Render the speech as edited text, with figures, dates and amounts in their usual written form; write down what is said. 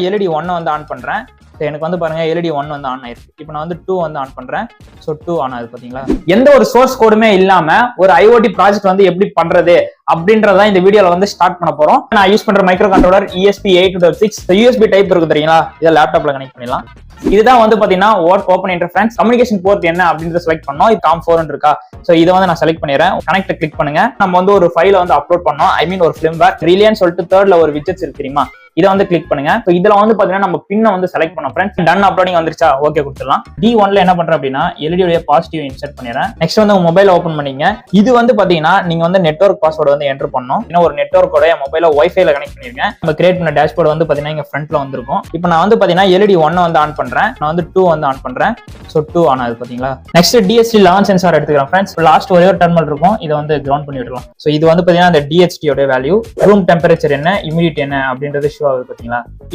LED 1 வந்து on பண்றேன். எனக்கு வந்து பாருங்க எல்இடி 1 வந்து ஆன் ஆயிருக்கு. இப்போ நான் வந்து 2 வந்து ஆன் பண்றேன். ஸோ 2 ஆன் ஆகுது பாத்தீங்களா. எந்த ஒரு சோர்ஸ் கோடுமே இல்லாம ஒரு ஐஓடி ப்ராஜெக்ட் வந்து எப்படி பண்றது அப்படின்றத இந்த வீடியோல வந்து ஸ்டார்ட் பண்ண போறோம். நான் யூஸ் பண்ற micro controller ESP8266 USB type இருக்கு தெரியுங்களா, இதை லேப்டாப்ல கனெக்ட் பண்ணிடலாம். இதுதான் வந்து பாத்தீங்கன்னா ஓப்பன் இன்டர்ஃபரன்ஸ். கம்யூனிகேஷன் போர்ட் என்ன அப்படின்றத செலக்ட் பண்ணோம். இது COM4 இருக்கா, சோ இதை வந்து நான் செலக்ட் பண்ணிடுறேன். கனெக்ட் கிளிக் பண்ணுங்க. நம்ம வந்து ஒரு ஃபைலை வந்து அப்லோட் பண்ணோம். ஐ மீன் ஒரு ஃபிலிம்வேர் ரிலியன் சொல்லிட்டு தேர்ட்ல ஒரு விட்ஜெட்ஸ் இருக்கு தெரியுமா, இதை வந்து கிளிக் பண்ணுங்க. இதுல வந்து பாத்தீங்கன்னா நம்ம பின்ன வந்து செலக்ட் பண்ணோம் ஃப்ரெண்ட்ஸ். டன் அப்லோடிங் வந்துருச்சா, ஓகே கொடுத்துடலாம். D1ல என்ன பண்றேன் அப்படின்னா எல்இடி பாசிட்டிவ் இன்சர்ட் பண்ணிடுறேன். நெக்ஸ்ட் வந்து உங்க மொபைல் ஓபன் பண்ணீங்க. இது வந்து பாத்தீங்கன்னா நீங்க வந்து நெட்வொர்க் பாஸ்வேர்டு வந்து என்டர் பண்ணணும். இன்னும் ஒரு நெட்வொர்க்கோட மொபைல வைஃபைல கனெக்ட் பண்ணிருங்க. நம்ம கிரியேட் பண்ண டேஷ்போர்டு வந்து பாத்தீங்கன்னா இங்க ஃப்ரண்ட்ல வந்திருக்கும். இப்போ நான் வந்து பாத்தீங்கன்னா எல்இடி 1 வந்து ஆன் பண்றேன். நான் வந்து 2 வந்து ஆன் பண்றேன். சோ 2 ஆன் ஆகுது பாத்தீங்களா. நெக்ஸ்ட் DHT11 சென்சார் எடுத்துக்கிறேன் ஃப்ரெண்ட்ஸ். லாஸ்ட் ஒரே ஒரு டெர்மினல் இருக்கும், இதை வந்து கிரவுண்ட் பண்ணி விடலாம். சோ இது வந்து பாத்தீங்கன்னா அந்த DHT ஓட வேல்யூ, ரூம் டெம்பரேச்சர் என்ன, ஹியூமிடிட்டி என்ன அப்படின்றது ஷோ ஆகுது பாத்தீங்களா.